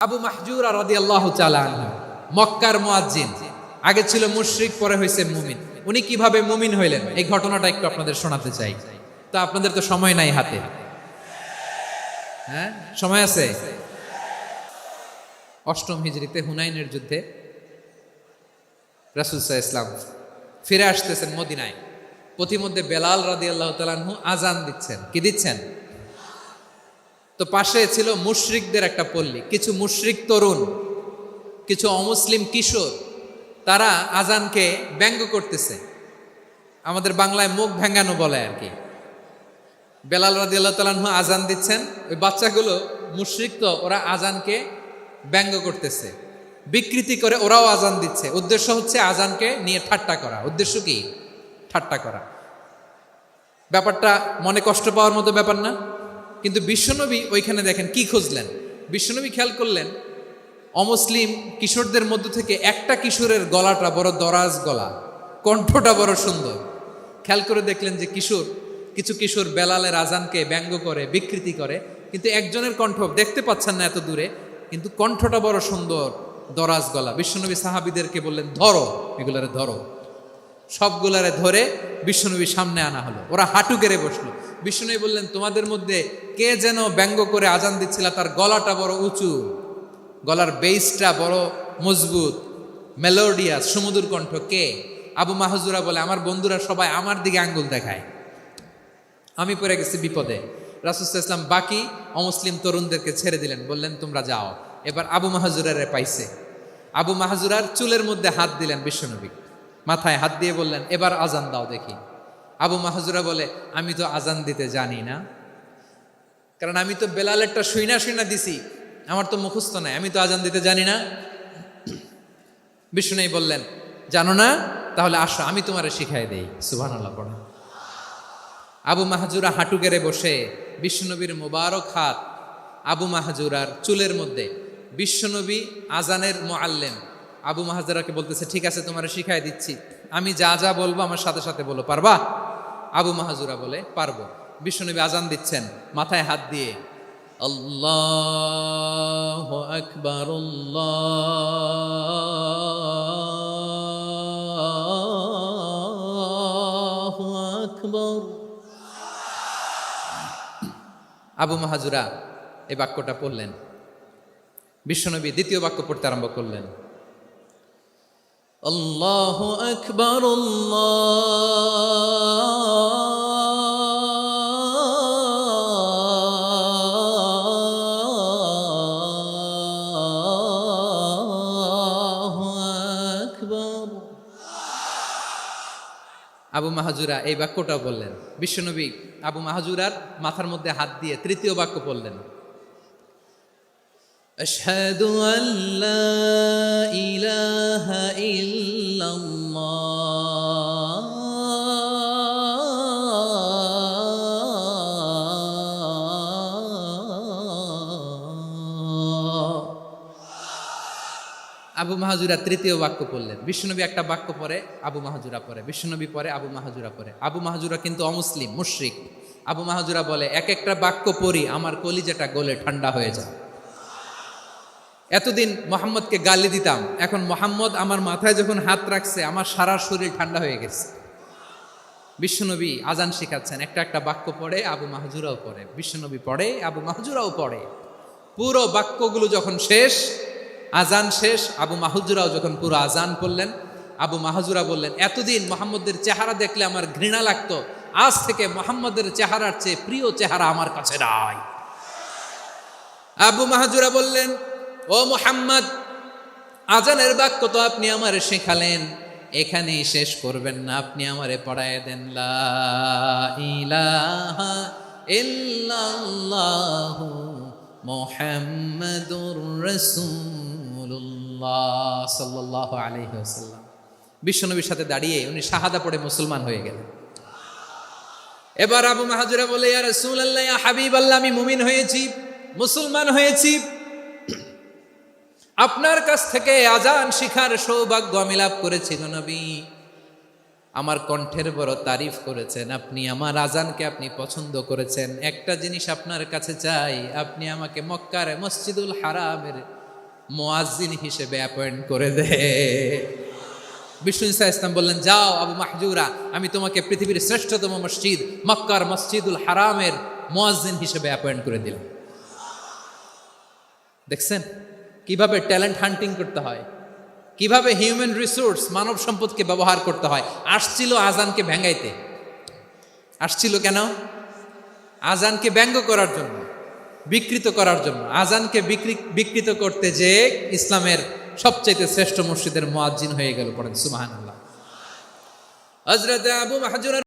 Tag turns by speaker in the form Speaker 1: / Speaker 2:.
Speaker 1: আবু মাহজুরা রাদিয়াল্লাহু তাআলা আনহু মক্কার মুয়াজ্জিন, আগে ছিল মুশরিক, পরে হয়েছে মুমিন। উনি কিভাবে মুমিন হইলেন এই ঘটনাটা একটু আপনাদের শোনাতে চাই। তো আপনাদের তো সময় নাই হাতে, হ্যাঁ সময় আছে। অষ্টম হিজরিতে হুনাইনের যুদ্ধে রাসূল সাল্লাল্লাহু আলাইহি ওয়াসাল্লাম ফিরে আসতেছেন মদিনায়। পথিমধ্যে বেলাল রাদিয়াল্লাহু তাআলা আনহু আজান দিচ্ছেন। কি দিচ্ছেন? তো পাশে ছিল মুশরিকদের একটা পল্লী, কিছু মুশরিক তরুণ, কিছু অমুসলিম কিশোর, তারা আজানকে ব্যঙ্গ করতেছে। আমাদের বাংলায় মুখ ভেঙ্গানো বলে আর কি। বেলাল রাদিয়াল্লাহু তাআলা আনহু আজান দিচ্ছেন, ওই বাচ্চাগুলো মুশরিক, তো ওরা আজানকে ব্যঙ্গ করতেছে, বিকৃতি করে ওরাও আজান দিচ্ছে। উদ্দেশ্য হচ্ছে আজানকে নিয়ে ঠাট্টা করা। উদ্দেশ্য কি? ঠাট্টা করা। ব্যাপারটা মনে কষ্ট পাওয়ার মতো ব্যাপার না? কিন্তু বিশ্বনবী ওইখানে দেখেন কি খুঁজলেন। বিশ্বনবী খেয়াল করলেন অমুসলিম কিশোরদের মধ্য থেকে একটা কিশোরের গলাটা বড় দরাজ গলা, কণ্ঠটা বড় সুন্দর। খেয়াল করে দেখলেন যে কিছু কিশোর বেলালের আজানকে ব্যঙ্গ করে, বিকৃতি করে, কিন্তু একজনের কণ্ঠ দেখতে পাচ্ছেন না এত দূরে, কিন্তু কণ্ঠটা বড় সুন্দর, দরাজ গলা। বিশ্বনবী সাহাবীদেরকে বললেন, ধরো এগুলারে, ধরো। সবগুলারে ধরে বিশ্বনবীর সামনে আনা হলো। ওরা হাঁটু গেড়ে বসলো। বিশ্বনবী বললেন, তোমাদের মধ্যে কে যেন ব্যঙ্গ করে আজান দিচ্ছিল, তার গলাটা বড় উঁচু, গলার বেসটা বড় মজবুত, মেলোডিয়াস, সুমধুর কণ্ঠ। কে? আবু মাহজুরা বলে, আমার বন্ধুরা সবাই আমার দিকে আঙ্গুল দেখায়, আমি পড়ে গেছি বিপদে। রাসূল সাল্লাল্লাহু আলাইহি ওয়াসাল্লাম বাকি অমুসলিম তরুণদেরকে ছেড়ে দিলেন, বললেন তোমরা যাও। এবার আবু মাহজুরারে পাইছে। আবু মাহজুরার চুলের মধ্যে হাত দিলেন বিশ্বনবী, মাথায় হাত দিয়ে বললেন, এবার আজান দাও দেখি। আবু মাহজুরা বলে, আমি তো আজান দিতে জানি না, কারণ আমি তো বেলালেরটা শুইনা দিছি, আমার তো মুখস্থ নাই, আমি তো আজান দিতে জানি না। বিষ্ণু বললেন, জানো না? তাহলে আসো, আমি তোমারে শিখাই দেই। সুবহানাল্লাহ পড়া। আবু মাহজুরা হাঁটু গেড়ে বসে, বিশ্বনবীর মোবারক হাত আবু মাহজুরার চুলের মধ্যে। বিশ্বনবী আজানের মুআল্লিম আবু মাহজুরাকে বলতেছে, ঠিক আছে তোমারে শিখাই দিচ্ছি, আমি যা যা বলবো আমার সাথে সাথে বলো, পারবা? আবু মাহজুরা বলে, পারবো। বিশ্বনবী আজান দিচ্ছেন মাথায় হাত দিয়ে, আল্লাহু আকবার, আল্লাহু আকবার। আবু মাহজুরা এই বাক্যটা পড়লেন। বিশ্বনবী দ্বিতীয় বাক্য পড়তে আরম্ভ করলেন, আল্লাহু আকবার, আল্লাহু আকবার। আবু মাহজুরা এই বাক্যটাও বললেন। বিশ্বনবী আবু মাহজুরার মাথার মধ্যে হাত দিয়ে তৃতীয় বাক্য পড়লেন, আশহাদু আল্লা ইলাহা ইল্লাল্লাহ, আবু মাহজুরা তৃতীয় বাক্য পড়লেন। বিশ্বনবী একটা বাক্য পরে আবু মাহজুরা পরে, বিশ্বনবী পরে আবু মাহজুরা পরে। আবু মাহজুরা কিন্তু অমুসলিম, মুশরিক। আবু মাহজুরা বলে, এক একটা বাক্য পড়ি আমার কলিজাটা গলে ঠান্ডা হয়ে যায়। এতদিন মোহাম্মদকে গালি দিতাম, এখন মোহাম্মদ আমার মাথায় যখন হাত রাখছে আমার সারা শরীর ঠান্ডা হয়ে গেছে। বিশ্বনবী আজান শেখাচ্ছেন, একটা একটা বাক্য পড়ে আবু মাহজুরাও পড়ে, বিশ্বনবী পড়ে, আবু মাহজুরাও পড়ে। পুরো বাক্যগুলো যখন শেষ, আজান শেষ, আবু মাহজুরাও যখন পুরো আজান পড়লেন, আবু মাহজুরা বললেন, এতদিন মোহাম্মদের চেহারা দেখলে আমার ঘৃণা লাগতো, আজ থেকে মোহাম্মদের চেহারার চেয়ে প্রিয় চেহারা আমার কাছে নাই। আবু মাহজুরা বললেন, ও মুহাম্মদ, আজানের বাক্য তো আপনি আমারে শেখালেন, এখানেই শেষ করবেন না, আপনি আমারে পড়ায় দেন, লা ইলাহা ইল্লাল্লাহু মুহাম্মাদুর রাসূলুল্লাহ সাল্লাল্লাহু আলাইহি ওয়াসাল্লাম। বিশ্বনবীর সাথে দাঁড়িয়ে উনি শাহাদা পড়ে মুসলমান হয়ে গেলেন। এবার আবু মাহজুরা বলে, ইয়া রাসূলুল্লাহ, ইয়া হাবিবাল্লাহ, আমি মুমিন হয়েছি, মুসলমান হয়েছি, আপনার কাছ থেকে আজান শিখার সৌভাগ্য আমি লাভ করেছি গো নবী। আমার কণ্ঠের বড় তারিফ করেছেন আপনি, আমার আজানকে আপনি পছন্দ করেছেন। একটা জিনিস আপনার কাছে চাই, আপনি আমাকে মক্কার মসজিদুল হারামের মুয়াজ্জিন হিসেবে অ্যাপয়েন্ট করে দে। বিষ্ণু ইসা ইসলাম বললেন, যাও আবু মাহজুরা, আমি তোমাকে পৃথিবীর শ্রেষ্ঠতম মসজিদ মক্কার মসজিদুল হারামের মুয়াজ্জিন হিসেবে অ্যাপয়েন্ট করে দিলাম। দেখছেন কিভাবে ট্যালেন্ট হান্টিং করতে হয়, কিভাবে হিউম্যান রিসোর্স মানব সম্পদকে ব্যবহার করতে হয়। আসছিল আজানকে ভেঙ্গাইতে, আসছিল কেন? আজানকে ব্যঙ্গ করার জন্য, বিকৃত করার জন্য। আজানকে বিকৃত করতে যে ইসলামের সবচাইতে শ্রেষ্ঠ মসজিদের মুয়াজ্জিন হয়ে গেল। পড়েন সুবহানাল্লাহ। হযরত আবু মাহজুর